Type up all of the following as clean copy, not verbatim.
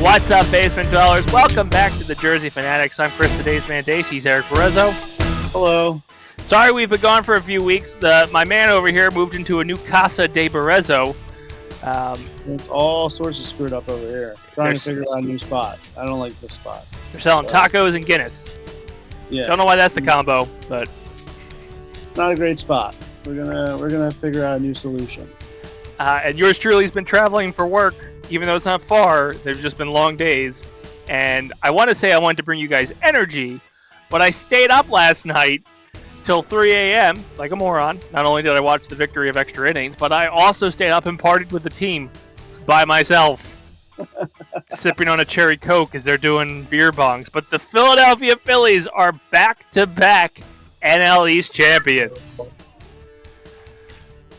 What's up, basement dwellers? Welcome back to the Jersey Fanatics. I'm Chris the Dace Man Dace. He's Erik. Hello. Sorry we've been gone for a few weeks. My man over here moved into a new Casa de Barrezo. It's all sorts of screwed up over here. Trying to figure out a new spot. I don't like this spot. They're selling tacos and Guinness. Yeah. Don't know why that's the combo, but not a great spot. We're gonna figure out a new solution. And yours truly's been traveling for work, even though it's not far. There's just been long days, and I want to say I wanted to bring you guys energy, but I stayed up last night till 3 a.m. like a moron. Not only did I watch the victory of extra innings, but I also stayed up and partied with the team by myself, sipping on a cherry Coke as they're doing beer bongs. But the Philadelphia Phillies are back-to-back NL East champions.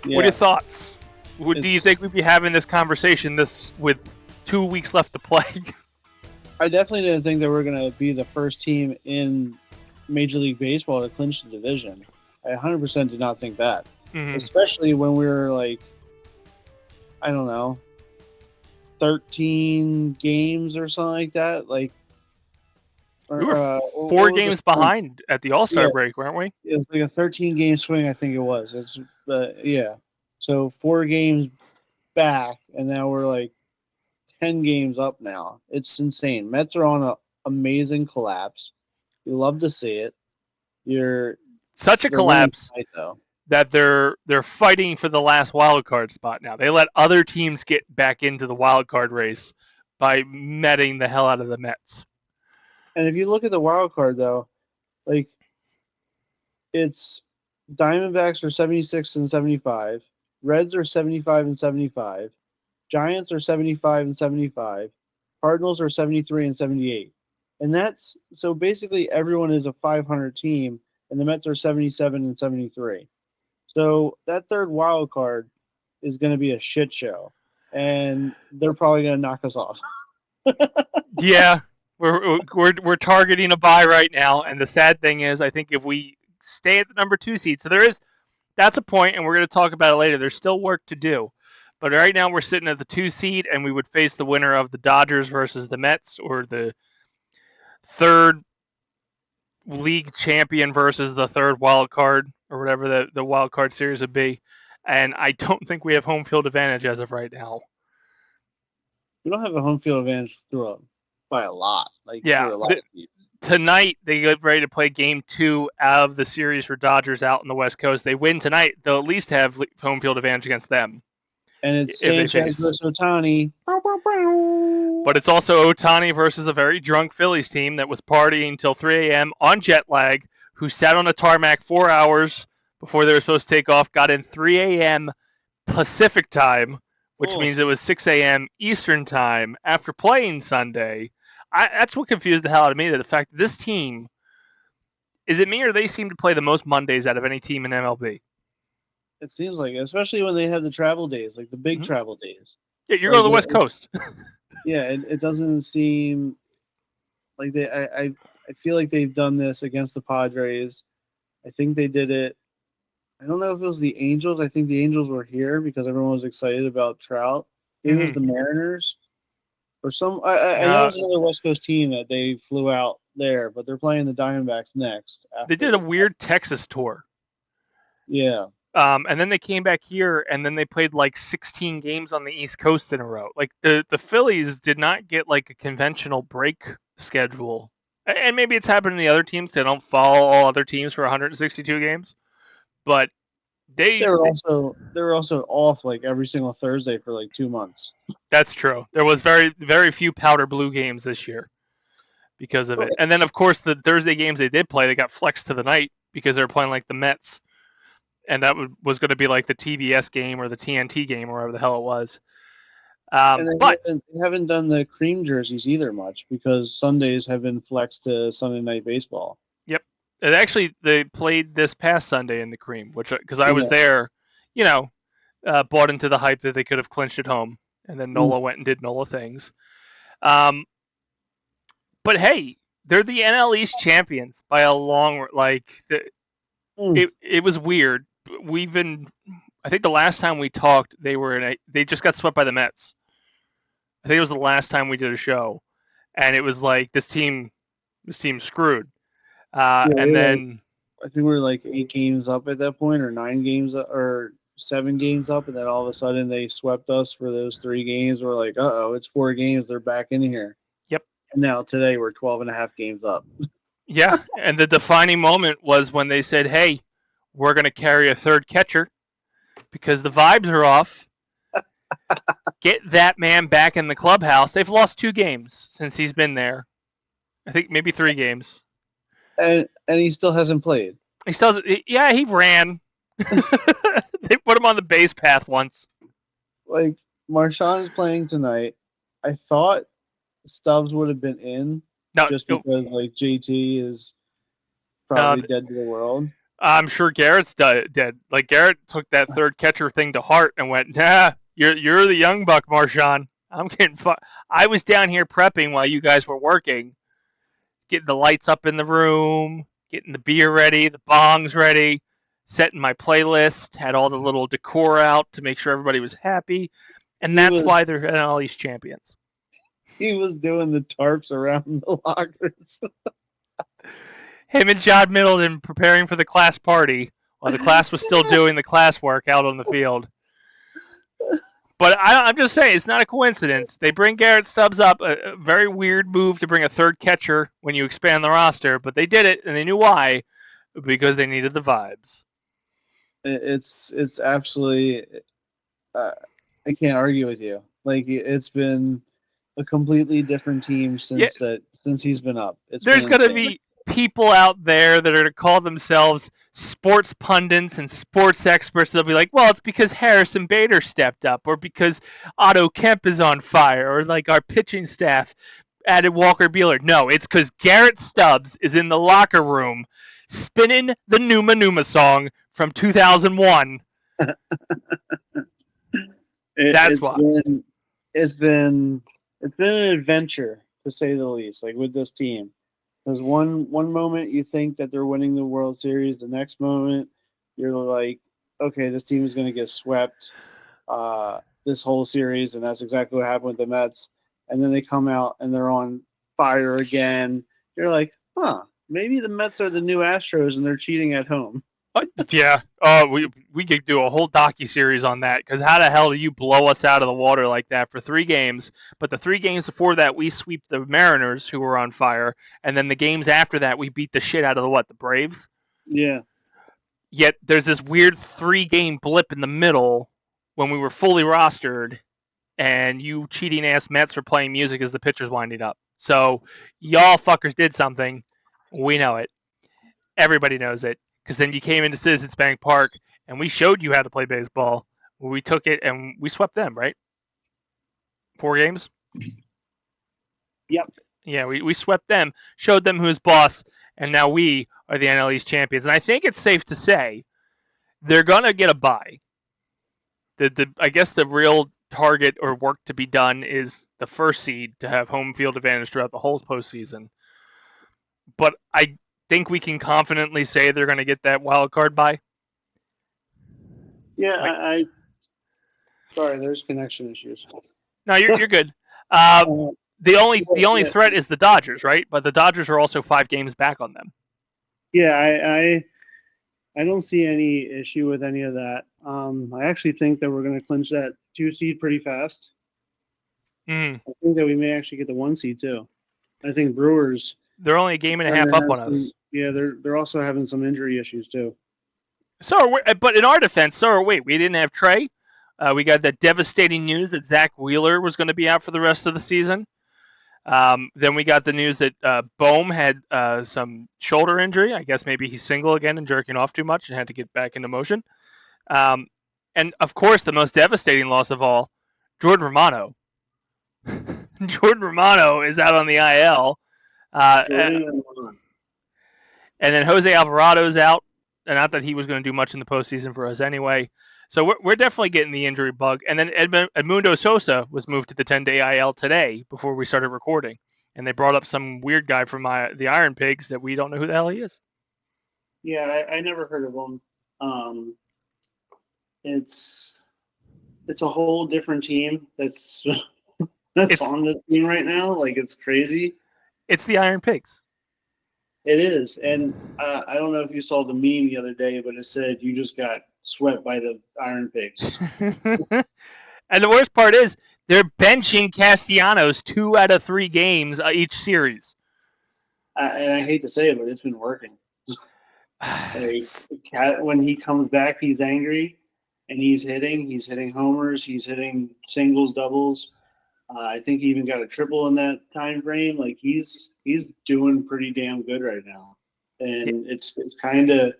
Yeah. What are your thoughts? Do you think we'd be having this conversation with 2 weeks left to play? I definitely didn't think that we're going to be the first team in Major League Baseball to clinch the division. I 100% did not think that. Mm-hmm. Especially when we were like, I don't know, 13 games or something like that. Like, we were 4 games behind at the All-Star break, weren't we? It was like a 13-game swing, I think it was. Yeah. So 4 games back, and now we're like 10 games up now. It's insane. Mets are on an amazing collapse. You love to see it. Such a collapse that they're fighting for the last wild card spot now. They let other teams get back into the wild card race by metting the hell out of the Mets. And if you look at the wild card, though, like, it's Diamondbacks are 76 and 75. Reds are 75 and 75. Giants are 75 and 75. Cardinals are 73 and 78. And that's so basically everyone is a 500 team, and the Mets are 77 and 73. So that third wild card is going to be a shit show, and they're probably going to knock us off. Yeah, we're targeting a bye right now, and the sad thing is, I think if we stay at the number 2 seed, so that's a point, and we're going to talk about it later. There's still work to do. But right now we're sitting at the 2 seed, and we would face the winner of the Dodgers versus the Mets, or the third league champion versus the third wild card, or whatever the wild card series would be. And I don't think we have home field advantage as of right now. We don't have a home field advantage by a lot. Tonight, they get ready to play Game 2 of the series for Dodgers out on the West Coast. They win tonight, they'll at least have home field advantage against them. And it's Sanchez versus Ohtani. But it's also Ohtani versus a very drunk Phillies team that was partying until 3 a.m. on jet lag, who sat on a tarmac 4 hours before they were supposed to take off, got in 3 a.m. Pacific time, which means it was 6 a.m. Eastern time after playing Sunday. That's what confused the hell out of me, that the fact that this team, is it me or they seem to play the most Mondays out of any team in MLB? It seems like it, especially when they have the travel days, like the big travel days. Yeah, you're going to the West Coast. Yeah, it doesn't seem like I feel like they've done this against the Padres. I think they did it. I don't know if it was the Angels. I think the Angels were here because everyone was excited about Trout. Maybe it was the Mariners. Or I know it was another West Coast team that they flew out there, but they're playing the Diamondbacks next. They did a weird Texas tour. Yeah. And then they came back here, and then they played like 16 games on the East Coast in a row. Like the Phillies did not get like a conventional break schedule. And maybe it's happened to the other teams. They don't follow all other teams for 162 games. But they were also off like every single Thursday for like 2 months. That's true. There was very, very few powder blue games this year because of it. And then, of course, the Thursday games they did play, they got flexed to the night because they were playing like the Mets. And that was going to be like the TBS game or the TNT game or whatever the hell it was. But they haven't done the cream jerseys either much because Sundays have been flexed to Sunday Night Baseball. Yep. And actually, they played this past Sunday in the cream, because I was there, bought into the hype that they could have clinched at home. And then Nola went and did Nola things. But hey, they're the NL East champions by a long, it was weird. I think the last time we talked, they just got swept by the Mets. I think it was the last time we did a show, and it was like this team's screwed. Yeah, And then I think we were like 8 games up at that point, or 9 games or 7 games up, and then all of a sudden they swept us for those 3 games. We're like, it's 4 games. They're back in here. yep, And now today we're 12 and a half games up. yeah, and the defining moment was when they said, "Hey, we're going to carry a third catcher because the vibes are off. Get that man back in the clubhouse." They've lost 2 games since he's been there. I think maybe 3 games. And he still hasn't played. He still, yeah, he ran. They put him on the base path once. Like, Marshawn is playing tonight. I thought Stubbs would have been in No, just because, like, JT is no, probably dead to the world. I'm sure Garrett's dead. Like Garrett took that third catcher thing to heart and went, "Nah, you're the young buck, Marshawn. I'm getting I was down here prepping while you guys were working, getting the lights up in the room, getting the beer ready, the bongs ready, setting my playlist, had all the little decor out to make sure everybody was happy, and that's why they're NL East champions." He was doing the tarps around the lockers. Him and John Middleton preparing for the class party while the class was still doing the class work out on the field. But I'm just saying, it's not a coincidence. They bring Garrett Stubbs up, a very weird move to bring a third catcher when you expand the roster, but they did it, and they knew why, because they needed the vibes. It's absolutely, I can't argue with you. Like, it's been a completely different team since he's been up. There's going to be people out there that are going to call themselves sports pundits and sports experts. They'll be like, well, it's because Harrison Bader stepped up, or because Otto Kemp is on fire, or like our pitching staff added Walker Buehler. No, it's because Garrett Stubbs is in the locker room spinning the Numa Numa song from 2001. That's why. It's been an adventure, to say the least, like, with this team. Because one moment you think that they're winning the World Series, the next moment you're like, okay, this team is going to get swept this whole series, and that's exactly what happened with the Mets. And then they come out and they're on fire again. You're like, maybe the Mets are the new Astros and they're cheating at home. Yeah. We could do a whole docu-series on that, because how the hell do you blow us out of the water like that for 3 games? But the 3 games before that, we sweep the Mariners, who were on fire, and then the games after that, we beat the shit out of the Braves? Yeah. Yet there's this weird 3-game blip in the middle when we were fully rostered, and you cheating-ass Mets were playing music as the pitcher's winding up. So y'all fuckers did something. We know it. Everybody knows it. Because then you came into Citizens Bank Park, and we showed you how to play baseball. We took it, and we swept them, right? 4 games? Yep. Yeah, we swept them, showed them who's boss, and now we are the NL East champions. And I think it's safe to say they're going to get a bye. I guess the real target or work to be done is the first seed to have home field advantage throughout the whole postseason. But I think we can confidently say they're going to get that wild card bye. Yeah, sorry, there's connection issues. No, you're good. The only threat is the Dodgers, right? But the Dodgers are also 5 games back on them. Yeah, I don't see any issue with any of that. I actually think that we're going to clinch that 2 seed pretty fast. I think that we may actually get the 1 seed too. I think Brewers. They're only a game and a half up on us. Yeah, they're also having some injury issues too. But in our defense, so are we. We didn't have Trey. We got that devastating news that Zach Wheeler was going to be out for the rest of the season. Then we got the news that Bohm had some shoulder injury. I guess maybe he's single again and jerking off too much and had to get back into motion. And, of course, the most devastating loss of all, Jordan Romano. Jordan Romano is out on the IL. And then Jose Alvarado's out. And not that he was going to do much in the postseason for us anyway. So we're definitely getting the injury bug. And then Edmundo Sosa was moved to the 10-day IL today before we started recording. And they brought up some weird guy from the Iron Pigs that we don't know who the hell he is. Yeah, I never heard of him. It's a whole different team. That's that's on this team right now. Like, it's crazy. It's the Iron Pigs. It is. And I don't know if you saw the meme the other day, but it said you just got swept by the Iron Pigs. And the worst part is they're benching Castellanos 2 out of 3 games each series. And I hate to say it, but it's been working. Like, when he comes back, he's angry, and he's hitting homers, he's hitting singles, doubles. I think he even got a triple in that time frame. Like, he's doing pretty damn good right now, and it's kind of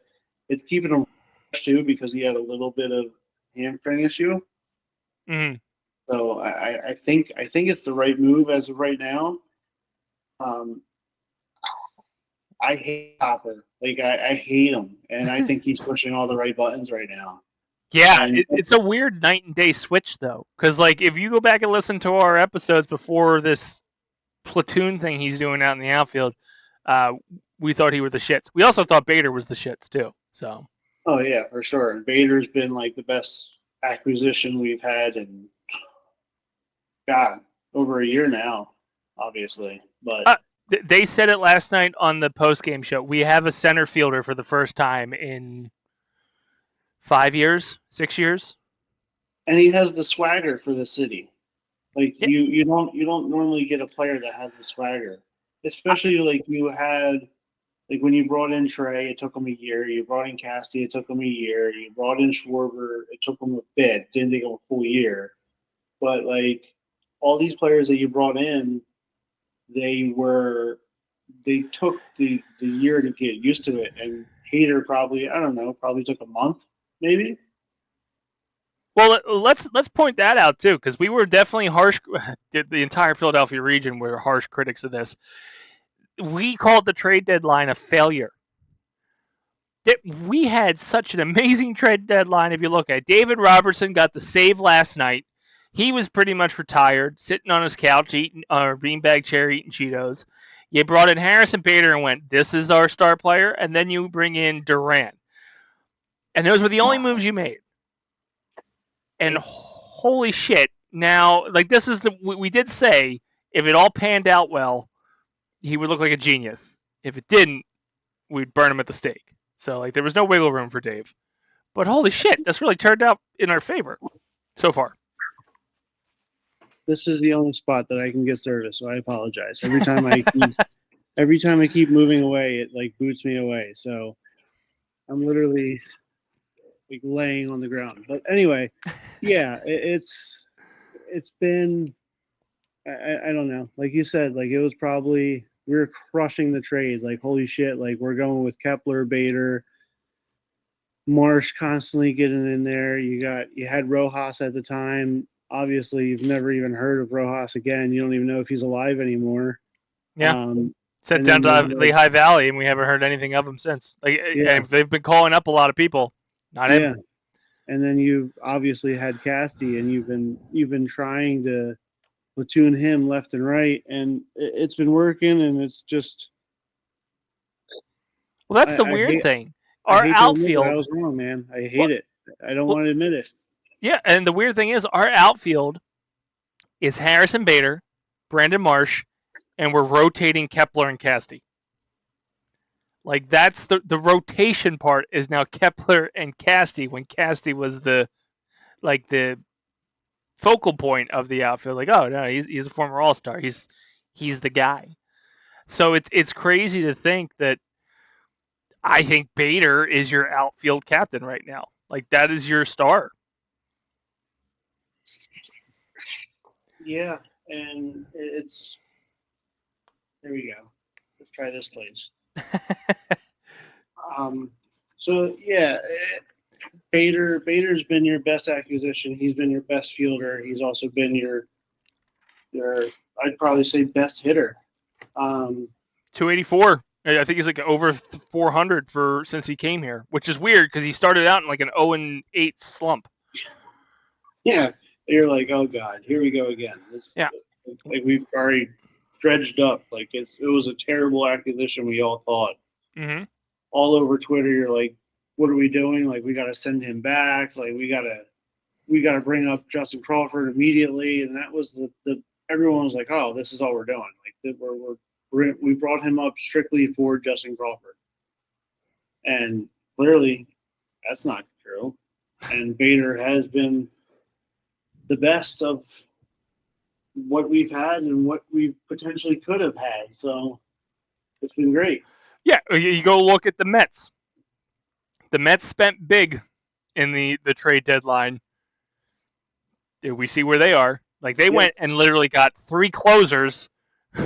it's keeping him fresh too because he had a little bit of hamstring issue. Mm-hmm. So I think it's the right move as of right now. I hate Hopper. Like, I hate him, and I think he's pushing all the right buttons right now. Yeah, And it's a weird night and day switch though, because like if you go back and listen to our episodes before this platoon thing he's doing out in the outfield, we thought he was the shits. We also thought Bader was the shits too. So. oh yeah, for sure. And Bader's been like the best acquisition we've had in God over a year now, obviously. But They said it last night on the post game show. We have a center fielder for the first time in 5 years, 6 years. and he has the swagger for the city. Like, Yeah. you don't normally get a player that has the swagger, especially like you had. Like, when you brought in Trey, it took him a year. You brought in Casty, it took him a year. You brought in Schwarber, it took him a bit. Didn't take him a full year. But like, all these players that you brought in, they took the year to get used to it. And Hader probably, I don't know, probably took a month, maybe. Well, let's point that out too, because we were definitely harsh. The entire Philadelphia region were harsh critics of this. We called the trade deadline a failure. We had such an amazing trade deadline. If you look at it. David Robertson got the save last night. He was pretty much retired, sitting on his couch eating beanbag chair, eating Cheetos. You brought in Harrison Bader and went, "This is our star player," and then you bring in Durant, and those were the only moves you made. And holy shit! Now, like this is we did say if it all panned out well, he would look like a genius. If it didn't, we'd burn him at the stake. So like there was no wiggle room for Dave. But holy shit, that's really turned out in our favor so far. This is the only spot that I can get service, so I apologize. Every time I keep moving away, it like boots me away. So I'm literally like laying on the ground. But anyway, yeah, it's been I don't know. Like you said, like it was probably we were crushing the trade. Like, holy shit, like we're going with Kepler, Bader, Marsh constantly getting in there. You had Rojas at the time. Obviously, you've never even heard of Rojas again. You don't even know if he's alive anymore. Yeah. Sent down to Lehigh Valley, and we haven't heard anything of him since. Like, yeah. They've been calling up a lot of people, not him. Yeah. And then you've obviously had Casty, and you've been trying to platoon him left and right, and it's been working, and it's just. Well, that's the weird thing. Our outfield. I was wrong, man. I hate it. I don't want to admit it. Yeah, and the weird thing is, our outfield is Harrison Bader, Brandon Marsh, and we're rotating Kepler and Casty. Like that's the rotation part is now Kepler and Casty when Casty was the focal point of the outfield. Like, oh no, he's a former All-Star. He's the guy. So it's crazy to think that I think Bader is your outfield captain right now. Like that is your star. Yeah, and it's there we go. Let's try this place. So yeah, Bader's been your best acquisition. He's been your best fielder. He's also been your I'd probably say best hitter. 284. I think he's like over 400 since he came here, which is weird because he started out in like an 0-8 slump. Yeah, you're like, oh god, here we go again. Like we've already dredged up. Like it was a terrible acquisition. We all thought. Mm-hmm. All over Twitter, you're like, what are we doing? Like, we got to send him back. Like, we got to bring up Justin Crawford immediately. And that was the everyone was like, "Oh, this is all we're doing." Like we brought him up strictly for Justin Crawford, and clearly that's not true. And Bader has been the best of what we've had and what we potentially could have had. So it's been great. Yeah, you go look at the Mets. The Mets spent big in the trade deadline. We see where they are. Like they Yep. went and literally got 3 closers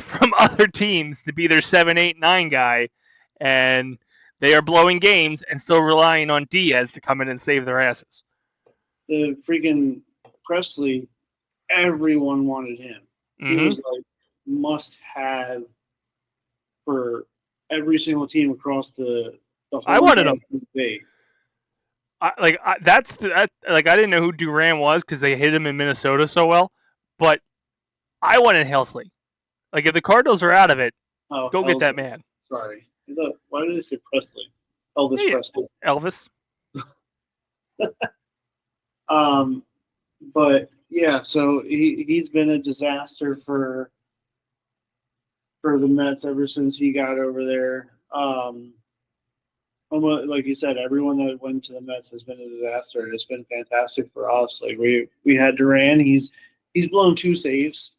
from other teams to be their 7, 8, 9 guy, and they are blowing games and still relying on Diaz to come in and save their asses. The freaking Presley, everyone wanted him. He Mm-hmm. was like must have for every single team across the I whole wanted him. American League. I didn't know who Duran was because they hit him in Minnesota so well, but I wanted Helsley. Like if the Cardinals are out of it, Oh, go get that Helsley. man. Sorry. Why did I say Presley? Elvis Hey, Presley. Elvis. Um, but yeah, so he's been a disaster for the Mets ever since he got over there. Almost, like you said, everyone that went to the Mets has been a disaster. It's been fantastic for us. Like we had Duran, he's blown 2 saves,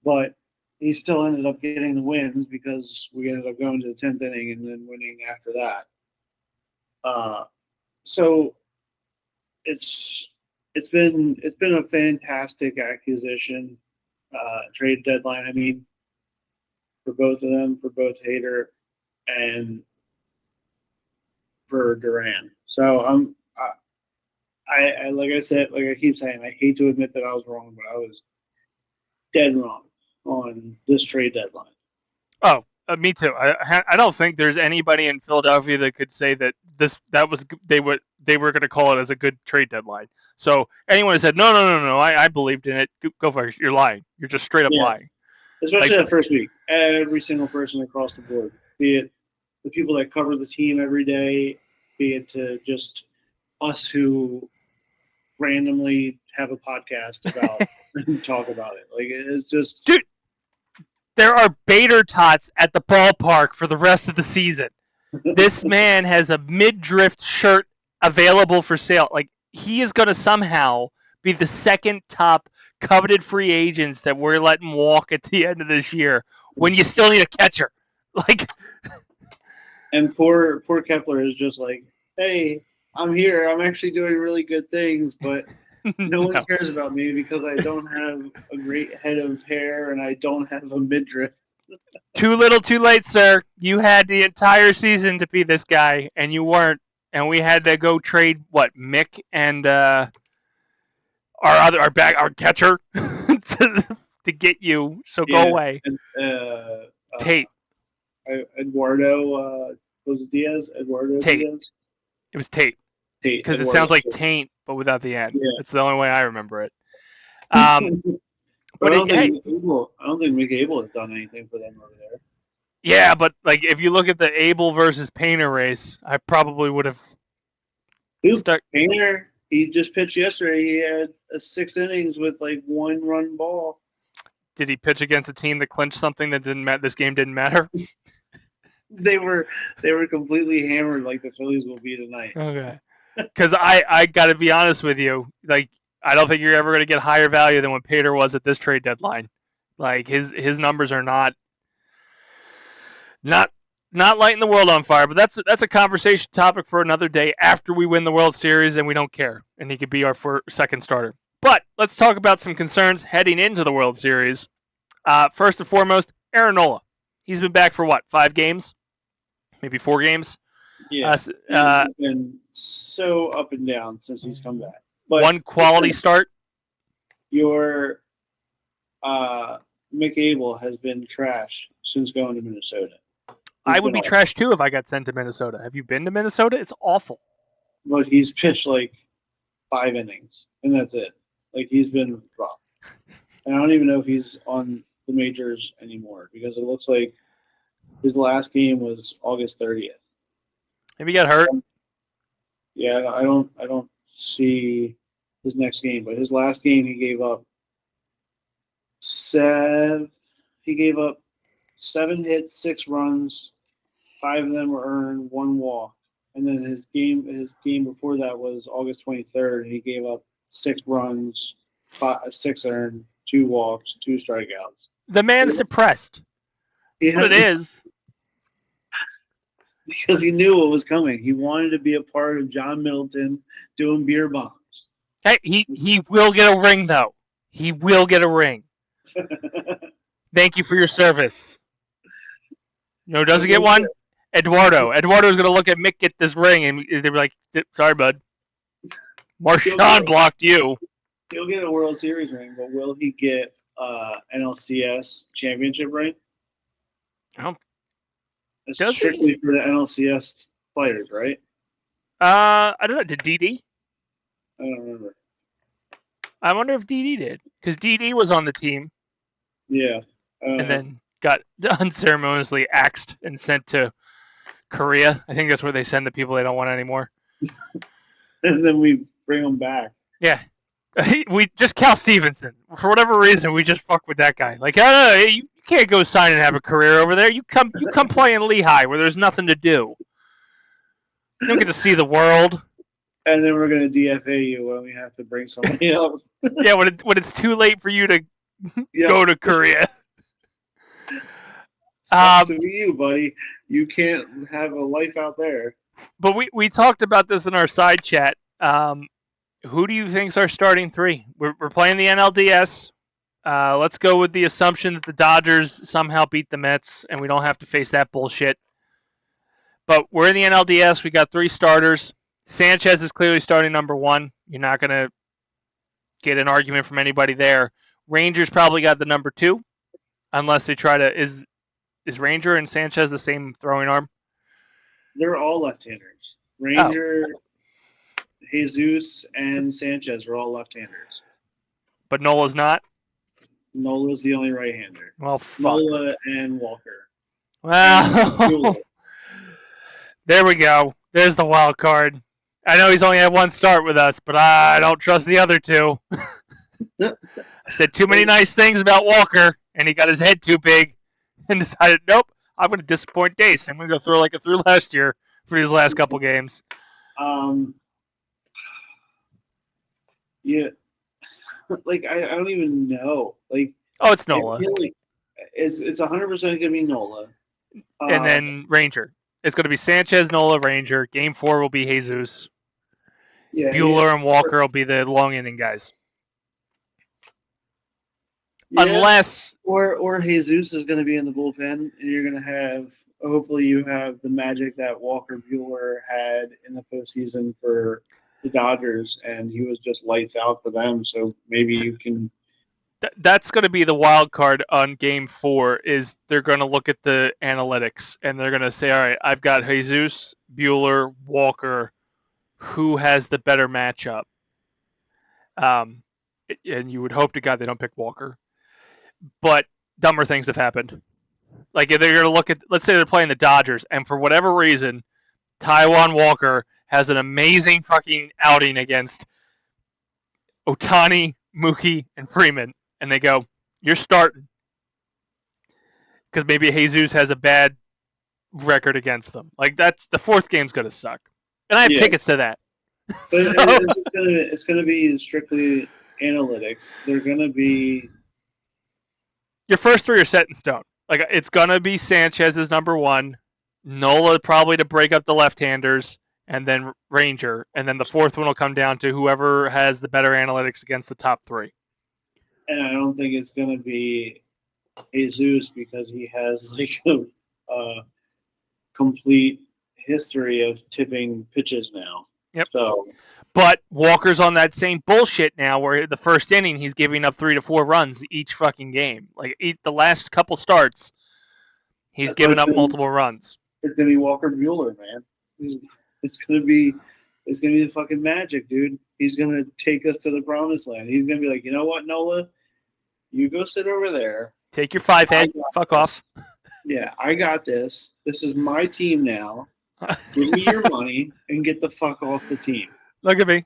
but he still ended up getting the wins because we ended up going to the 10th inning and then winning after that. So it's it's been a fantastic acquisition, trade deadline. I mean, for both of them, for both Hader and for Duran. So I like I said, like I keep saying, I hate to admit that I was wrong, but I was dead wrong on this trade deadline. Oh, me too. I don't think there's anybody in Philadelphia that could say that they were going to call it as a good trade deadline. So anyone who said no, I believed in it, go for it. You're lying. You're just straight up Yeah, lying. especially Like that first week. Every single person across the board, be it the people that cover the team every day, be it to just us who randomly have a podcast about and talk about it. Like it's just dude, there are Bader tots at the ballpark for the rest of the season. This man has a mid-drift shirt available for sale. Like he is going to somehow be the second top coveted free agents that we're letting walk at the end of this year when you still need a catcher. Like and poor Kepler is just like, hey, I'm here. I'm actually doing really good things, but no one no. cares about me because I don't have a great head of hair and I don't have a midriff. Too little, too late, sir. You had the entire season to be this guy, and you weren't. And we had to go trade what Mick and our catcher to get you. So go Yeah, away, and Tate. Eduardo was it Diaz? Eduardo Tate. Diaz. It was Tate Tate because it Eduardo. sounds like taint, but without the end. Yeah, That's the only way I remember it. but But hey, I don't think Mick Abel has done anything for them over there. yeah, but like if you look at the Abel versus Painter race, I probably would have Dude, stuck. Painter, he just pitched yesterday. He had 6 innings with like 1 run ball. Did he pitch against a team that clinched something that didn't matter? This game didn't matter. They were completely hammered like the Phillies will be tonight. Okay. Because I got to be honest with you, like I don't think you're ever going to get higher value than what Pater was at this trade deadline. Like his numbers are not not lighting the world on fire, but that's a conversation topic for another day after we win the World Series and we don't care, and he could be our second starter. But let's talk about some concerns heading into the World Series. First and foremost, Aaron Nola. He's been back for what, 5 games, maybe 4 games. Yeah, he's been so up and down since he's come back. But One quality start. your Mick Abel has been trash since going to Minnesota. I would be trash too if I got sent to Minnesota. Have you been to Minnesota? It's awful. But he's pitched like 5 innings, and that's it. Like he's been rough, and I don't even know if he's on the majors anymore because it looks like his last game was August 30th. Maybe he got hurt. Yeah, I don't see his next game, but his last game he gave up He gave up 7 hits, 6 runs. 5 of them were earned, 1 walk. And then his game before that was August 23rd, and he gave up 6 runs, 6 earned, 2 walks, 2 strikeouts. The man's depressed. That's what it is. Because he knew what was coming. He wanted to be a part of John Middleton doing beer bombs. Hey, he will get a ring, though. He will get a ring. Thank you for your service. No, doesn't get one? Eduardo. Eduardo's going to look at Mick get this ring, and they'll be like, sorry, bud. Marshawn blocked you. He'll get a World Series ring, but will he get NLCS championship ring? It's strictly for the NLCS players, right? I don't know. Did DD? I don't remember. I wonder if DD did. Because DD was on the team. Yeah. And then got unceremoniously axed and sent to Korea. I think that's where they send the people they don't want anymore. And then we bring them back. Yeah. We just Cal Stevenson. For whatever reason, we just fuck with that guy. Like, you can't go sign and have a career over there. You come play in Lehigh where there's nothing to do. You don't get to see the world. And then we're going to DFA you when we have to bring somebody else. Yeah, when it's too late for you to go to Korea. Sucks to be you, buddy. You can't have a life out there. But we talked about this in our side chat. Who do you think's our starting 3? We're playing the NLDS. Let's go with the assumption that the Dodgers somehow beat the Mets, and we don't have to face that bullshit. But we're in the NLDS. We got 3 starters. Sanchez is clearly starting number 1. You're not going to get an argument from anybody there. Rangers probably got the number 2, unless they try to. Is Ranger and Sanchez the same throwing arm? They're all left-handers. Ranger, Jesus, and Sanchez are all left-handers. But Nola's not? Nola's the only right-hander. Well, fuck. Nola and Walker. Well, there we go. There's the wild card. I know he's only had 1 start with us, but I don't trust the other 2. I said too many nice things about Walker, and he got his head too big and decided, nope, I'm going to disappoint Dace. I'm going to go through like I threw last year for these last couple games. Yeah. Like, I don't even know. Like, it's Nola. It's 100% going to be Nola. And then Ranger. It's going to be Sanchez, Nola, Ranger. Game 4 will be Jesus. Yeah, Buehler and Walker will be the long inning guys. Yeah, unless or Jesus is going to be in the bullpen, and you're going to have hopefully you have the magic that Walker Buehler had in the postseason for the Dodgers, and he was just lights out for them. So maybe you can. That's going to be the wild card on Game 4. Is they're going to look at the analytics and they're going to say, all right, I've got Jesus, Buehler, Walker. Who has the better matchup? And you would hope to God they don't pick Walker. But dumber things have happened. Like if they're going to look at, let's say they're playing the Dodgers, and for whatever reason, Taijuan Walker has an amazing fucking outing against Ohtani, Mookie, and Freeman, and they go, you're starting. Because maybe Jesus has a bad record against them. Like that's the 4th game's going to suck. And I have tickets to that. But it's going to be strictly analytics. They're going to be... Your first 3 are set in stone. Like it's going to be Sanchez as number 1, Nola probably to break up the left-handers, and then Ranger. And then the 4th one will come down to whoever has the better analytics against the top 3. And I don't think it's going to be Jesus because he has like a complete history of tipping pitches now. Yep. So, but Walker's on that same bullshit now where the first inning he's giving up 3 to 4 runs each fucking game. Like the last couple starts, he's given up multiple runs. It's going to be Walker Buehler, man. It's going to be the fucking magic, dude. He's going to take us to the promised land. He's going to be like, you know what, Nola? You go sit over there. Take your 5 head. Fuck off. Yeah, I got this. This is my team now. Give me your money and get the fuck off the team. Look at me.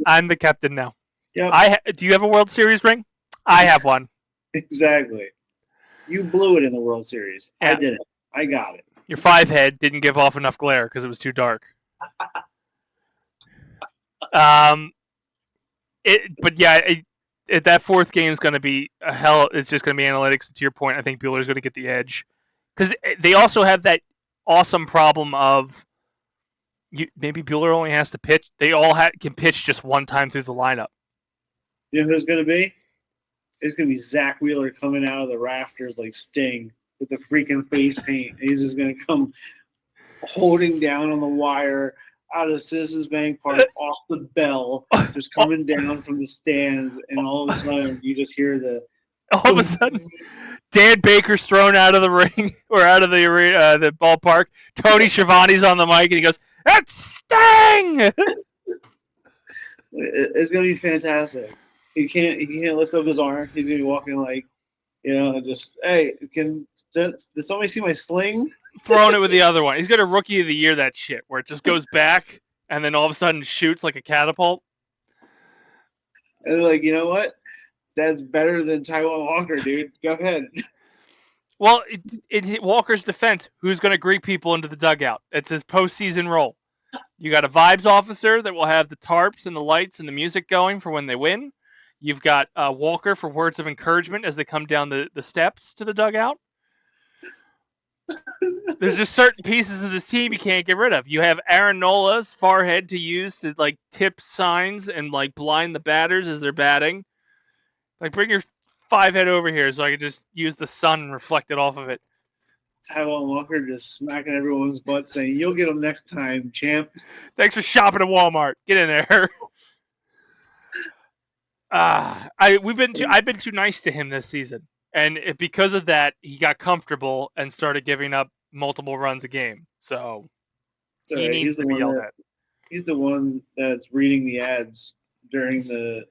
I'm the captain now. Yep. Do you have a World Series ring? I have one. Exactly. You blew it in the World Series. Yeah. I didn't. I got it. Your 5-head didn't give off enough glare because it was too dark. But yeah, that fourth game is going to be a hell. It's just going to be analytics. To your point, I think Bueller's going to get the edge because they also have that awesome problem of maybe Bueller only has to pitch. They all can pitch just one time through the lineup. You know who it's going to be? It's going to be Zach Wheeler coming out of the rafters like Sting with the freaking face paint. He's just going to come holding down on the wire out of Citizens Bank Park off the bell, just coming down from the stands, and all of a sudden you just hear the. All of a sudden, Dan Baker's thrown out of the ring or out of the ballpark. Tony Schiavone's on the mic and he goes, "That's Sting!" It's going to be fantastic. He can't lift up his arm. He's going to be walking like, just, hey, did somebody see my sling? Throwing it with the other one. He's got a Rookie of the Year, that shit, where it just goes back and then all of a sudden shoots like a catapult. And they're like, you know what? That's better than Taiwan Walker, dude. Go ahead. Well, in Walker's defense, who's going to greet people into the dugout? It's his postseason role. You got a vibes officer that will have the tarps and the lights and the music going for when they win. You've got Walker for words of encouragement as they come down the steps to the dugout. There's just certain pieces of this team you can't get rid of. You have Aaron Nola's forehead to use to like tip signs and like blind the batters as they're batting. Like bring your 5-head over here so I can just use the sun and reflect it off of it. Taiwan Walker just smacking everyone's butt saying, "You'll get them next time, champ." Thanks for shopping at Walmart. Get in there. I've been too nice to him this season. And because of that, he got comfortable and started giving up multiple runs a game. So he needs to be yelled at. He's the one that's reading the ads during the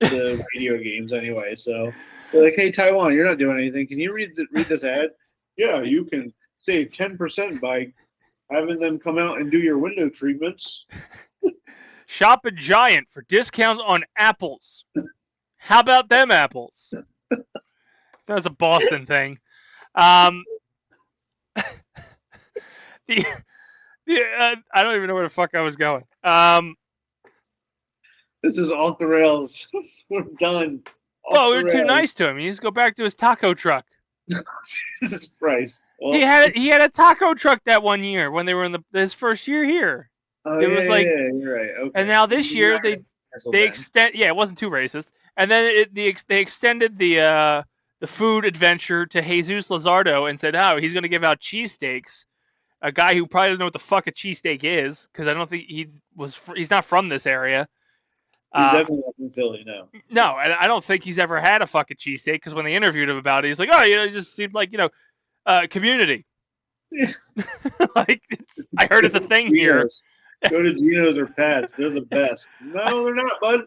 video games anyway. So they're like, "Hey, Taiwan, you're not doing anything. Can you read this ad?" "Yeah, you can save 10% by having them come out and do your window treatments." Shop at Giant for discounts on apples. How about them apples? That was a Boston thing. I don't even know where the fuck I was going. This is off the rails. We're done. Well, we were too nice to him. He needs to go back to his taco truck. Jesus Christ. Well, he had a taco truck that one year when they were in his first year here. Oh, it was you're right. Okay. And now this year they extend. Yeah, it wasn't too racist. And then they extended the food adventure to Jesus Luzardo and said, "Oh, he's going to give out cheesesteaks." A guy who probably doesn't know what the fuck a cheesesteak is, because I don't think he's not from this area. He's definitely not from Philly, no. No, and I don't think he's ever had a fucking cheesesteak, because when they interviewed him about it, he's like, "Oh, it just seemed like, community." Yeah. Like, I heard it's a thing here. Go to Geno's or Pat's. They're the best. No, they're not, bud.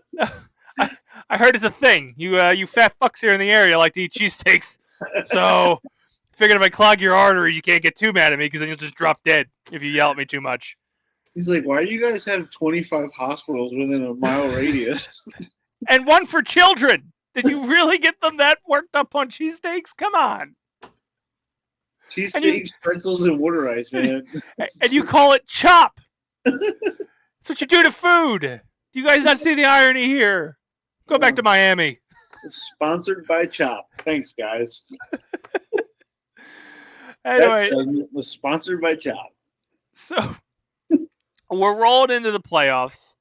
I heard it's a thing. You fat fucks here in the area like to eat cheesesteaks. So, figured if I clog your arteries, you can't get too mad at me, because then you'll just drop dead if you yell at me too much. He's like, "Why do you guys have 25 hospitals within a mile radius?" And one for children. Did you really get them that worked up on cheesesteaks? Come on. Cheesesteaks, pretzels, and water ice, man. And you call it chop. That's what you do to food. Do you guys not see the irony here? Go back to Miami. Sponsored by Chop. Thanks, guys. Anyway, that segment was sponsored by Chop. So we're rolling into the playoffs.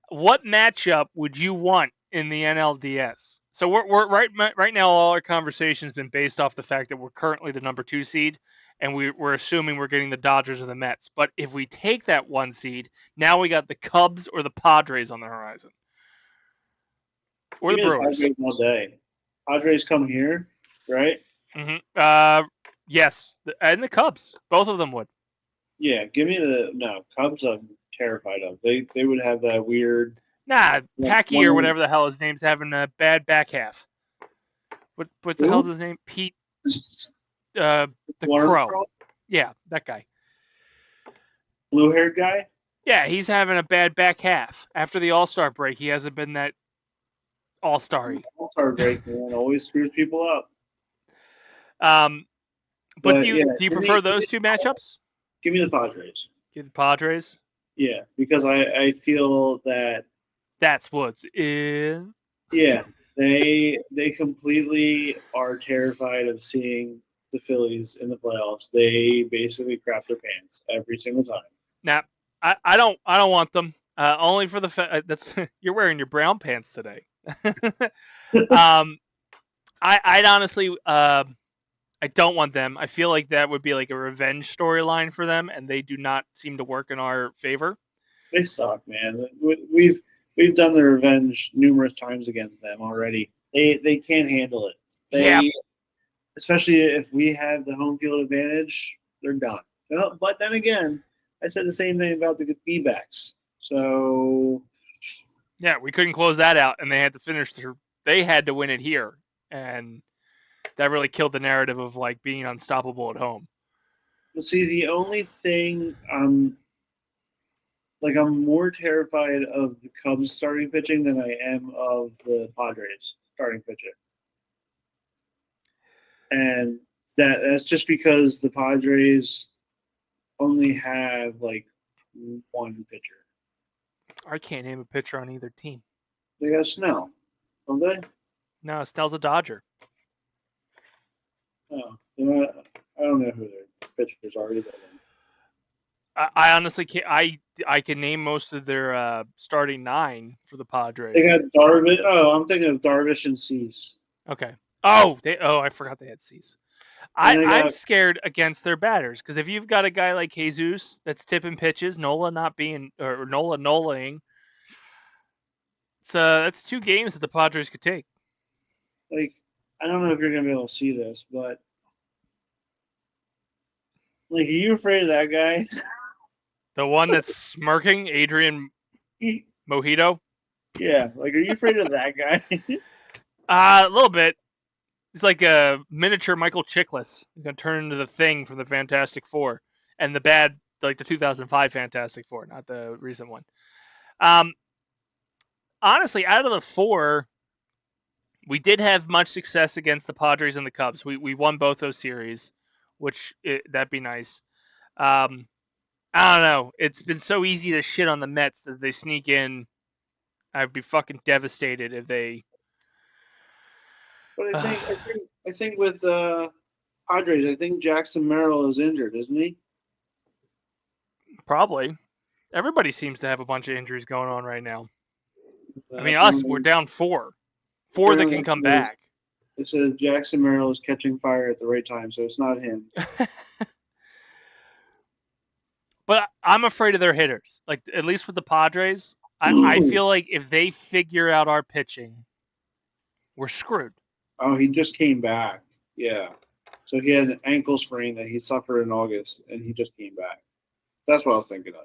What matchup would you want in the NLDS? So we're right now. All our conversation's been based off the fact that we're currently the number 2 seed, and we're assuming we're getting the Dodgers or the Mets. But if we take that 1 seed, now we got the Cubs or the Padres on the horizon, or the Brewers. Padres all day. Padres come here, right? Mm-hmm. Yes, and the Cubs. Both of them would. Yeah, give me Cubs. I'm terrified of. They would have that weird. Nah, Packy or whatever the hell his name's having a bad back half. What's the hell's his name? Pete. The Crow. Yeah, that guy. Blue-haired guy? Yeah, he's having a bad back half. After the All-Star break, he hasn't been that all-starry. All-star break, man, always screws people up. But do yeah, you prefer those two matchups? Give me the Padres. Give the Padres. Yeah, because I feel that That's what's in. yeah, they completely are terrified of seeing the Phillies in the playoffs. They basically crap their pants every single time. Now, I don't want them. Only for the that's you're wearing your brown pants today. I'd honestly I don't want them. I feel like that would be like a revenge storyline for them, and they do not seem to work in our favor. They suck, man. We've done the revenge numerous times against them already. They can't handle it. Yeah, Especially if we have the home field advantage, they're done. Well, but then again, I said the same thing about the D-backs. So yeah, we couldn't close that out, and they had to finish. They had to win it here, and that really killed the narrative of like being unstoppable at home. see, the only thing I'm more terrified of the Cubs starting pitching than I am of the Padres starting pitching. And that's just because the Padres only have like one pitcher. I can't name a pitcher on either team. They got Snell, don't they? No, Snell's a Dodger. Oh, I don't know who their pitchers are either. I honestly can't. I can name most of their starting 9 for the Padres. They got Darvish. Oh, I'm thinking of Darvish and Cease. Okay. I forgot they had Cease. I'm scared against their batters because if you've got a guy like Jesus that's tipping pitches, Nola not being or Nola nolaing, that's 2 games that the Padres could take. Like, I don't know if you're gonna be able to see this, but like, are you afraid of that guy? The one that's smirking, Adrian Mojito. Yeah, like, are you afraid of that guy? A little bit. He's like a miniature Michael Chiklis. He's gonna turn into the Thing from the Fantastic Four, and the 2005 Fantastic Four, not the recent one. Honestly, out of the 4, we did have much success against the Padres and the Cubs. We won both those series, which that'd be nice. I don't know. It's been so easy to shit on the Mets that they sneak in. I'd be fucking devastated if they. But I think with Padres, I think Jackson Merrill is injured, isn't he? Probably. Everybody seems to have a bunch of injuries going on right now. I mean, we're down 4 that can come back. It says Jackson Merrill is catching fire at the right time, so it's not him. But I'm afraid of their hitters. Like, at least with the Padres, I feel like if they figure out our pitching, we're screwed. Oh, he just came back. Yeah. So he had an ankle sprain that he suffered in August, and he just came back. That's what I was thinking of.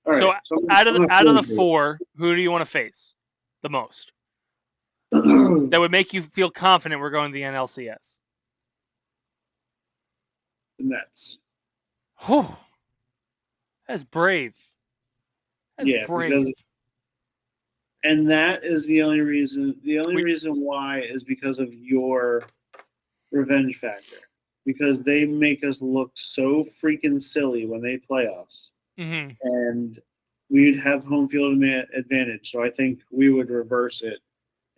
All right. So out of the 4, who do you want to face the most? That would make you feel confident we're going to the NLCS. The Mets. Whew. That's brave. That's brave. And that is the only reason. The only reason why is because of your revenge factor. Because they make us look so freaking silly when they play us. Mm-hmm. And we'd have home field advantage. So I think we would reverse it.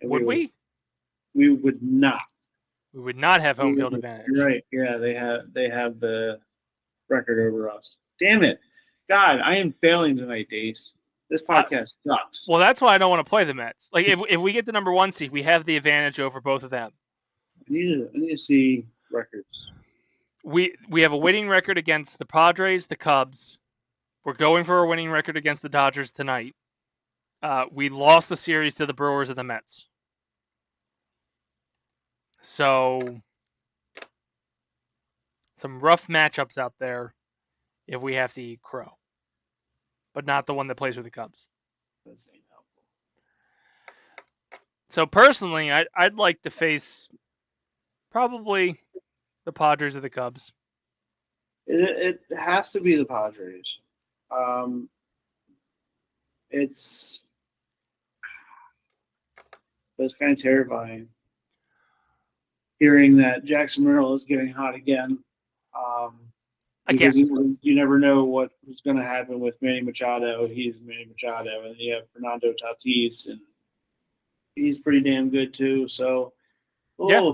Would we? We would not. We would not have home field advantage. Right. Yeah, they have the record over us. Damn it. God, I am failing tonight, Dace. This podcast sucks. Well, that's why I don't want to play the Mets. Like, if we get the number 1 seed, we have the advantage over both of them. I need to see records. We have a winning record against the Padres, the Cubs. We're going for a winning record against the Dodgers tonight. We lost the series to the Brewers and the Mets. So, some rough matchups out there if we have to eat crow. But not the one that plays with the Cubs. That's ain't helpful. So, personally, I'd like to face probably the Padres or the Cubs. It has to be the Padres. It's But it's kind of terrifying hearing that Jackson Merrill is getting hot again. Because you never know what was going to happen with Manny Machado. He's Manny Machado, and you have Fernando Tatis, and he's pretty damn good too. So, Yeah.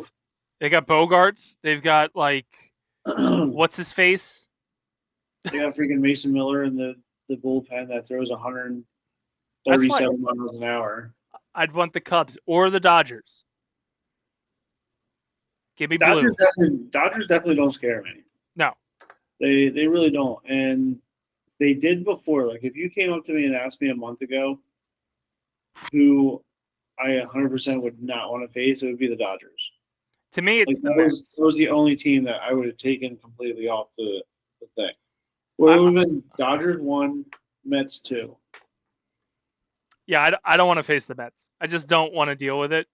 They got Bogarts. They've got what's his face? They got freaking Mason Miller in the bullpen that throws 137 miles an hour. I'd want the Cubs or the Dodgers. Give me blue. Dodgers definitely don't scare me. No. They really don't. And they did before. Like, if you came up to me and asked me a month ago who I 100% would not want to face, it would be the Dodgers. To me, it's the Mets. It was the only team that I would have taken completely off the thing. Well, it would have been Dodgers 1, Mets 2. Yeah, I don't want to face the Mets. I just don't want to deal with it.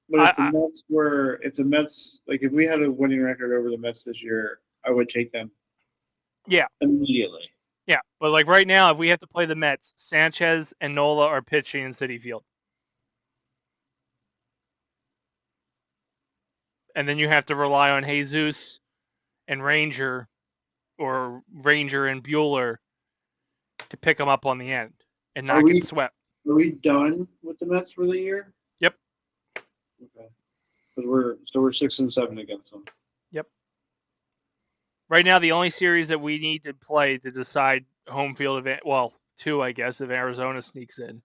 But if the Mets, like if we had a winning record over the Mets this year, I would take them. Yeah. Immediately. Yeah, but like right now, if we have to play the Mets, Sanchez and Nola are pitching in Citi Field. And then you have to rely on Jesus and Ranger or Ranger and Bueller to pick them up on the end and not get swept. Are we done with the Mets for the year? Yep. Okay. We're 6-7 against them. Yep. Right now, the only series that we need to play to decide home field event, well, 2, I guess, if Arizona sneaks in,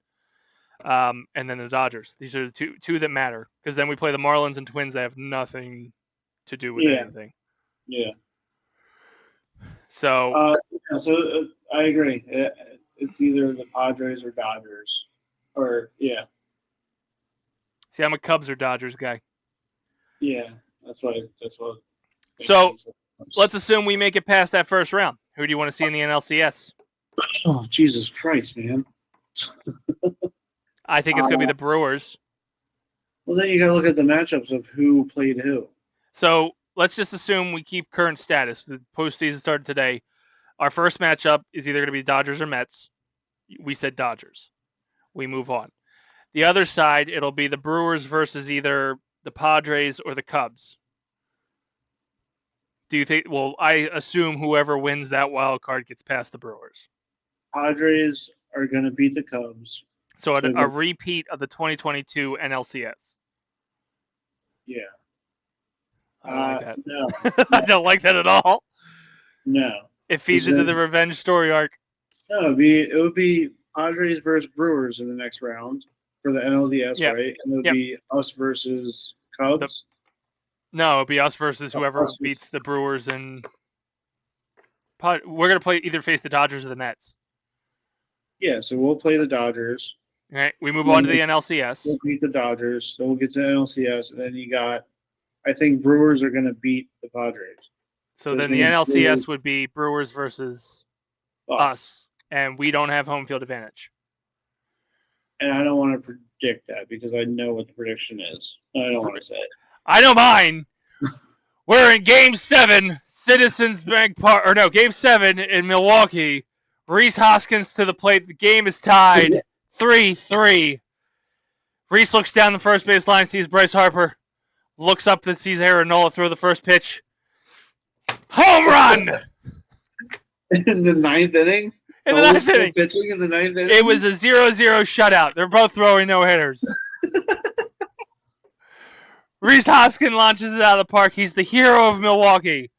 and then the Dodgers. These are the two that matter because then we play the Marlins and Twins that have nothing to do with anything. Yeah. So. I agree. It's either the Padres or Dodgers, or yeah. See, I'm a Cubs or Dodgers guy. Yeah, that's what. So let's assume we make it past that first round. Who do you want to see in the NLCS? Oh, Jesus Christ, man! I think it's going to be the Brewers. Well, then you got to look at the matchups of who played who. So let's just assume we keep current status. The postseason started today. Our first matchup is either going to be Dodgers or Mets. We said Dodgers. We move on. The other side, it'll be the Brewers versus either the Padres or the Cubs. Do you think? Well, I assume whoever wins that wild card gets past the Brewers. Padres are going to beat the Cubs. So a repeat of the 2022 NLCS. Yeah. I don't like that. No. I don't like that at all. No. It feeds into the revenge story arc. No, it would be Padres versus Brewers in the next round for the NLDS, right? And it would be us versus Cubs. No, it would be us versus whoever beats the Brewers, and we're going to either face the Dodgers or the Mets. Yeah, so we'll play the Dodgers. All right, we move on to the NLCS. We'll beat the Dodgers, then we'll get to the NLCS, and then you got, I think Brewers are going to beat the Padres. So then the NLCS would be Brewers versus us, and we don't have home field advantage. And I don't want to predict that because I know what the prediction is. I don't want to say it. I know mine. We're in Game 7, Citizens Bank Park, or no, Game 7 in Milwaukee. Rhys Hoskins to the plate. The game is tied 3-3. Rhys looks down the first base line, sees Bryce Harper, looks up and sees Aaron Nola throw the first pitch. Home run! In the ninth inning? In the ninth inning. Pitching in the ninth inning? It was a 0-0 shutout. They're both throwing no-hitters. Rhys Hoskins launches it out of the park. He's the hero of Milwaukee.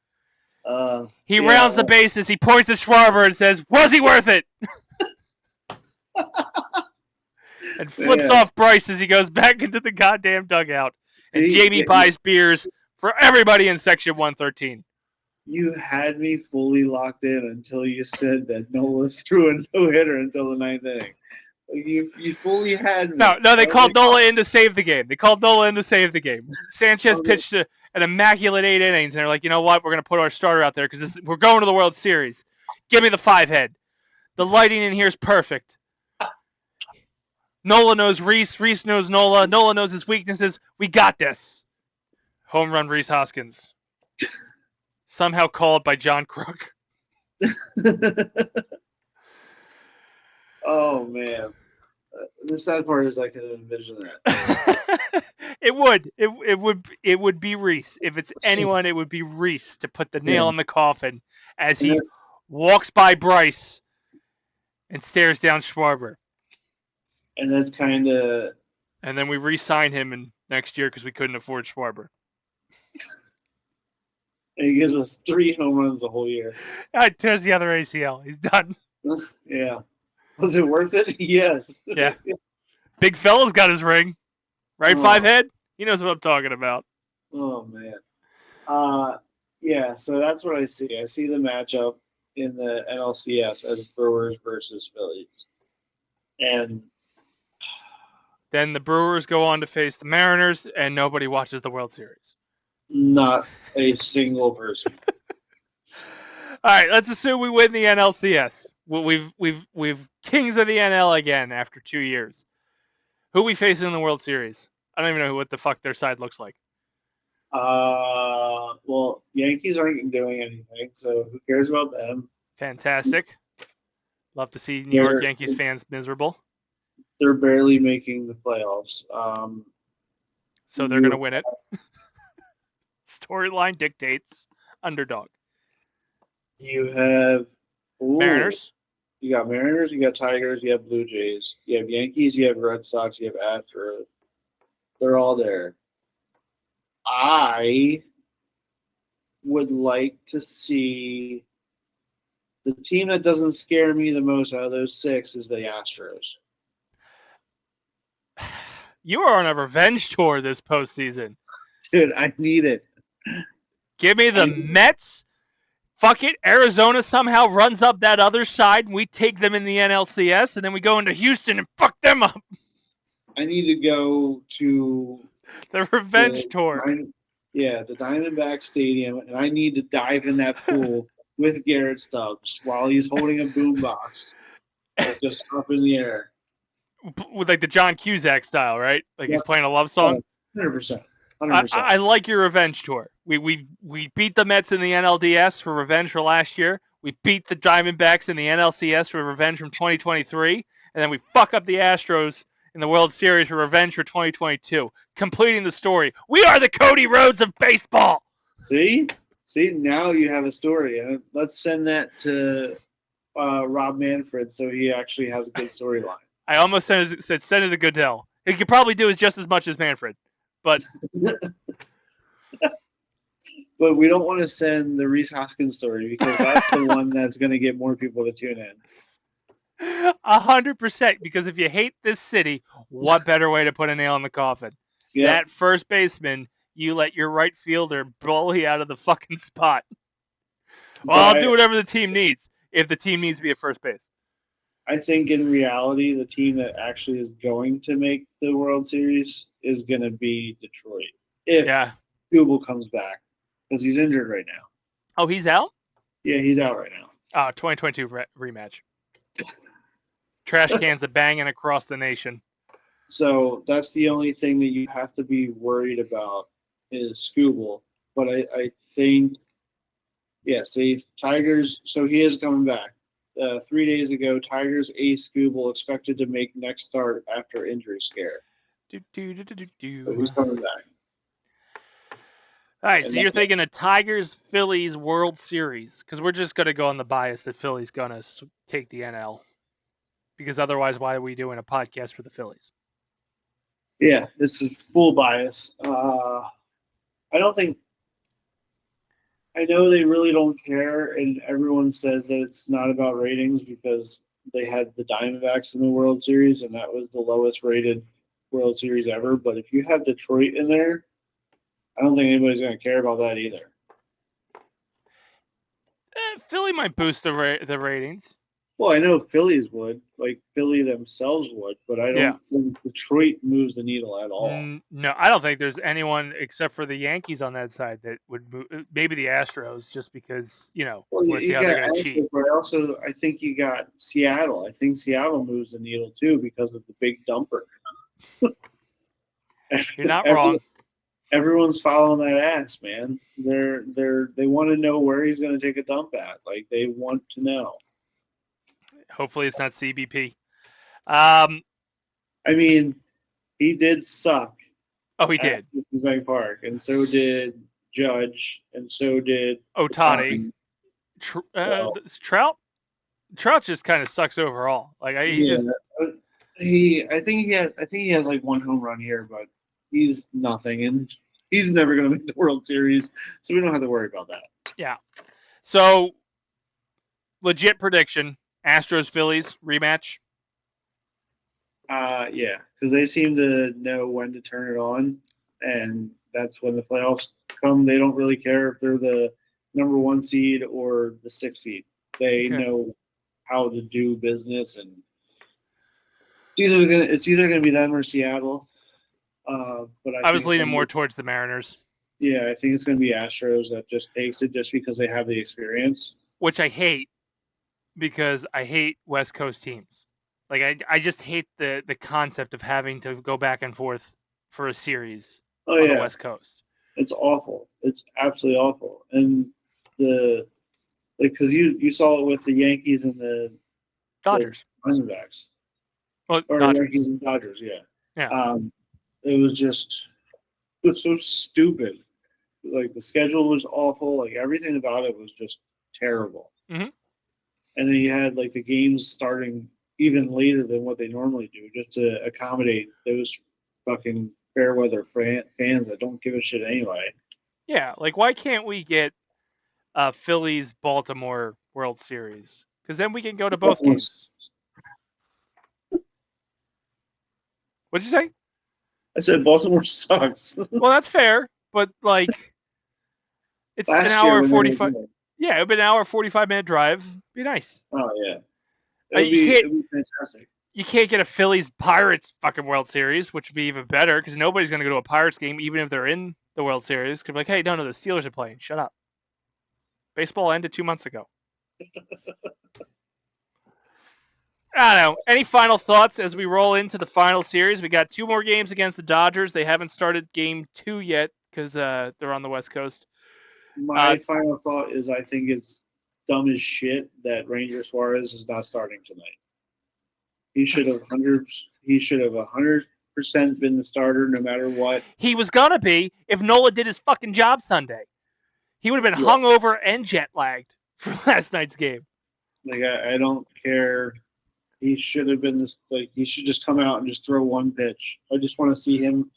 He rounds the bases. He points at Schwarber and says, "Was he worth it?" And flips off Bryce as he goes back into the goddamn dugout. And Jamie buys beers for everybody in Section 113. You had me fully locked in until you said that Nola threw a no-hitter until the ninth inning. You fully had me. No, they called Nola in to save the game. Sanchez pitched an immaculate 8 innings, and they're like, you know what? We're going to put our starter out there because we're going to the World Series. Give me the 5-head. The lighting in here is perfect. Nola knows Rhys. Rhys knows Nola. Nola knows his weaknesses. We got this. Home run, Rhys Hoskins. Somehow called by John Crook. Oh, man. The sad part is I can envision that. It would be Reese. If it's anyone, it would be Reese to put the nail Yeah, in the coffin as and he that's walks by Bryce and stares down Schwarber. kind of. And then we re-sign him in next year because we couldn't afford Schwarber. He gives us 3 home runs the whole year. Tears the other ACL. He's done. Yeah. Was it worth it? Yes. Yeah. Big fella's got his ring. Right, Oh. Five Head? He knows what I'm talking about. Oh man. Yeah, so that's what I see. I see the matchup in the NLCS as Brewers versus Phillies. And Then the Brewers go on to face the Mariners, and nobody watches the World Series. not a single person. All right, let's assume we win the NLCS. We've kings of the NL again after 2 years. Who we facing in the World Series? I don't even know what the fuck their side looks like. Well, Yankees aren't doing anything, so who cares about them? Fantastic. Love to see New York Yankees fans miserable. They're barely making the playoffs. So they're going to win it. Storyline dictates underdog. You have Mariners. You got Mariners, you got Tigers, you have Blue Jays, you have Yankees, you have Red Sox, you have Astros. They're all there. I would like to see the team that doesn't scare me the most out of those 6 is the Astros. You are on a revenge tour this postseason. Dude, I need it. Give me the Mets. Fuck it. Arizona somehow runs up that other side, and we take them in the NLCS, and then we go into Houston and fuck them up. I need to go to the revenge tour. The Diamondback Stadium, and I need to dive in that pool with Garrett Stubbs while he's holding a boombox, just up in the air. With like the John Cusack style, right? Like he's playing a love song. 100%. I like your revenge tour. We beat the Mets in the NLDS for revenge for last year. We beat the Diamondbacks in the NLCS for revenge from 2023, and then we fuck up the Astros in the World Series for revenge for 2022. Completing the story. We are the Cody Rhodes of baseball. See, now you have a story. Let's send that to Rob Manfred so he actually has a good storyline. I almost said send it to Goodell. He could probably do is just as much as Manfred, but but we don't want to send the Reese Hoskins story because that's the one that's going to get more people to tune in. 100%. Because if you hate this city, what better way to put a nail in the coffin? Yep. That first baseman, you let your right fielder bully out of the fucking spot. Well, I'll do whatever the team needs if the team needs to be at first base. I think in reality, the team that actually is going to make the World Series is going to be Detroit. If Skubal comes back, because he's injured right now. Oh, he's out? Yeah, he's out right now. 2022 rematch. Trash cans are banging across the nation. So that's the only thing that you have to be worried about is Skubal. But I think, Tigers, so he is coming back. 3 days ago, Tigers ace Skubal expected to make next start after injury scare. So he's coming back. All right, so you're thinking a Tigers-Phillies World Series, because we're just going to go on the bias that Philly's going to take the NL. Because otherwise, why are we doing a podcast for the Phillies? Yeah, this is full bias. I don't think – I know they really don't care, and everyone says that it's not about ratings because they had the Diamondbacks in the World Series, and that was the lowest-rated World Series ever. But if you have Detroit in there, I don't think anybody's going to care about that either. Philly might boost the ratings. Well, I know Phillies would, like Philly themselves would, but I don't think Detroit moves the needle at all. No, I don't think there's anyone except for the Yankees on that side that would move. Maybe the Astros, just because we'll see how they're going to cheat. But also, I think you got Seattle. I think Seattle moves the needle too because of the big dumper. You're not wrong. Everyone's following that ass, man. They want to know where he's going to take a dump at. Like they want to know. Hopefully, it's not CBP. I mean, he did suck Oh, he at did. Citizens Bank Park, and so did Judge, and so did Otani. Otani. Well, Trout. Trout just kind of sucks overall. Like he yeah, just I think he has like one home run here, but he's nothing, and he's never going to make the World Series, so we don't have to worry about that. yeah. So legit prediction: Astros Phillies rematch. Yeah, because they seem to know when to turn it on, and that's when the playoffs come. They don't really care if they're the number one seed or the sixth seed. They Okay. know how to do business, and it's either gonna be them or Seattle. But I I think was it's leaning gonna more be, towards the Mariners, yeah, I think it's gonna be Astros that just takes it just because they have the experience. which I hate because I hate West Coast teams. Like I just hate the concept of having to go back and forth for a series Oh on the yeah, West Coast. it's awful. It's absolutely awful, and the because you saw it with the Yankees and the Dodgers. Diamondbacks. Well, Or Dodgers. Yankees and Dodgers, yeah. Yeah. It was just it was so stupid. Like the schedule was awful. Like everything about it was just terrible. hmm And then you had like the games starting even later than what they normally do, just to accommodate those fucking fair weather fans that don't give a shit anyway. Yeah. Like why can't we get Phillies Baltimore World Series? Because then we can go to both games. What'd you say? I said Baltimore sucks. Well, that's fair, but like it's an Last year hour when they 45. were good. Yeah, it'd be an hour 45-minute drive. Be nice. Oh yeah, You can't it would be fantastic. get a Phillies Pirates fucking World Series, which would be even better because nobody's going to go to a Pirates game even if they're in the World Series. Could be like, hey, no, the Steelers are playing. Shut up. Baseball ended 2 months ago. I don't know. Any final thoughts as we roll into the final series? We got 2 more games against the Dodgers. They haven't started game 2 yet because they're on the West Coast. My final thought is I think it's dumb as shit that Ranger Suarez is not starting tonight. He should have 100% been the starter no matter what. He was gonna be if Nola did his fucking job Sunday. He would have been Yeah, hungover and jet lagged for last night's game. like I don't care. He should have been this. Like he should just come out and just throw one pitch. I just want to see him be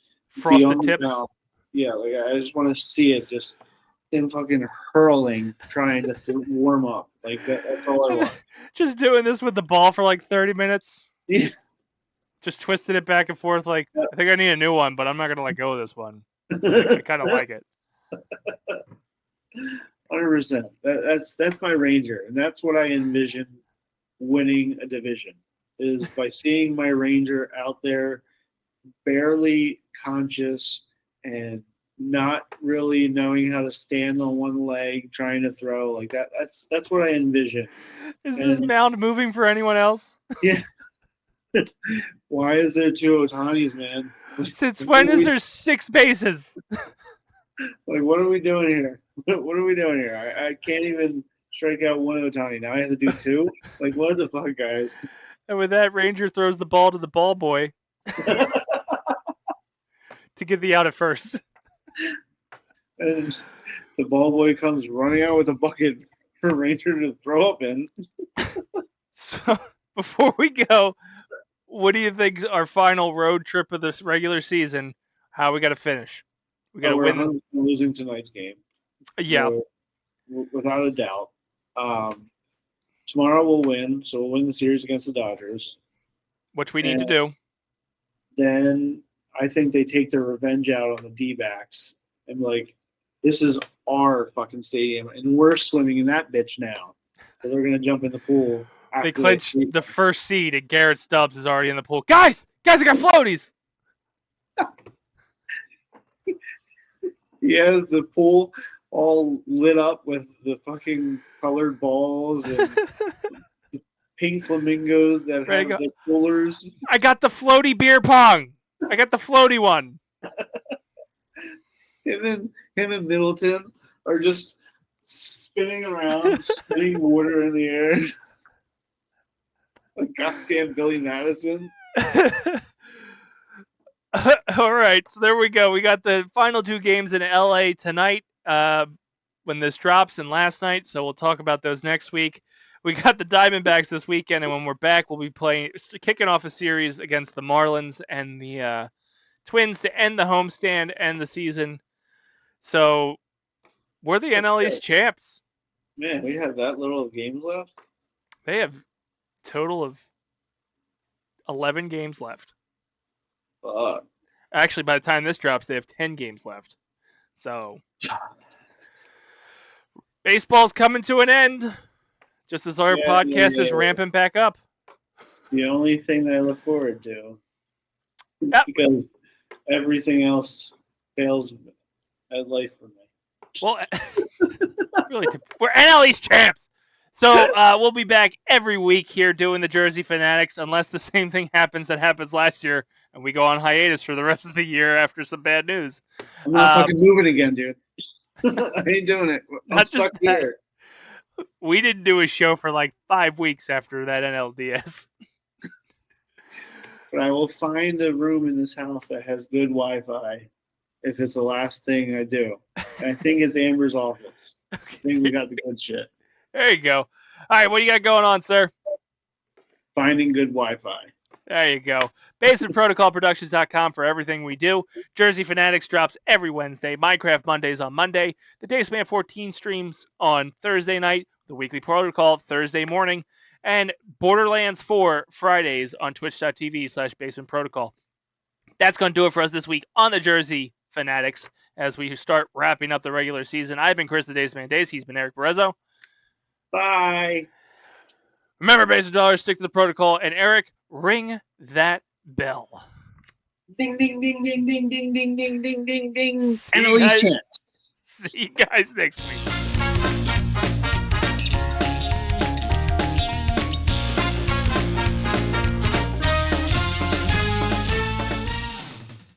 on Frosted the tips. mound. Yeah, like I just want to see it. Just him fucking hurling, trying to warm up. Like that's all I want. Just doing this with the ball for like 30 minutes. Yeah. Just twisted it back and forth. Like, I think I need a new one, but I'm not going to let go of this one. I kind of like it. 100%. That's my Ranger, and that's what I envision winning a division is by seeing my Ranger out there barely conscious and not really knowing how to stand on one leg, trying to throw like that. That's what I envision. Is this And mound moving for anyone else? yeah, why is there two Otanis, man? Since when is there 6 bases? Like what are we doing here? What are we doing here? I can't even strike out one Otani. Now I have to do two. Like what the fuck, guys? And with that, Ranger throws the ball to the ball boy to get the out at first. And the ball boy comes running out with a bucket for Ranger to throw up in. So before we go, what do you think our final road trip of this regular season? How we got to finish? We got to We're win. losing tonight's game. Yeah, Without a doubt. Tomorrow we'll win, so we'll win the series against the Dodgers. which we need And to do. then I think they take their revenge out on the D-backs and like, this is our fucking stadium, and we're swimming in that bitch now. So they're gonna jump in the pool. They After clinched the first seed, and Garrett Stubbs is already in the pool. Guys, I got floaties. He has the pool all lit up with the fucking colored balls and pink flamingos that have the coolers. I got the floaty beer pong. I got the floaty one. Him and Middleton are just spinning around, spinning water in the air. Like goddamn Billy Madison. All right, so there we go. We got the final two games in LA tonight when this drops, and last night. So we'll talk about those next week. We got the Diamondbacks this weekend, and when we're back, we'll be kicking off a series against the Marlins and the Twins to end the homestand and the season. So we're the NL East champs. Man, we have that little games left. They have a total of 11 games left. Fuck. Actually, by the time this drops, they have 10 games left. So baseball's coming to an end, just as our podcast is ramping back up. The only thing that I look forward to. Yep. Because everything else fails at life for me. Well, really, we're NL East champs. So we'll be back every week here doing the Jersey Fanatics, unless the same thing happens that happens last year, and we go on hiatus for the rest of the year after some bad news. I'm not fucking moving again, dude. I ain't doing it. I'm stuck here. We didn't do a show for like 5 weeks after that NLDS. But I will find a room in this house that has good Wi-Fi if it's the last thing I do. And I think it's Amber's office. I think we got the good shit. There you go. All right, what do you got going on, sir? Finding good Wi-Fi. There you go. BasicProtocolProductions.com for everything we do. Jersey Fanatics drops every Wednesday. Minecraft Mondays on Monday. The Dace 14 streams on Thursday night. The Weekly Protocol Thursday morning. And Borderlands 4 Fridays on twitch.tv/Basement Protocol. That's going to do it for us this week on the Jersey Fanatics as we start wrapping up the regular season. I've been Chris the Dace Man Dace. He's been Erik Barrezo. Bye. Remember, Basement Dollars, stick to the protocol. And Erik, ring that bell. Ding, ding, ding, ding, ding, ding, ding, ding, ding, ding, ding. See you guys next week.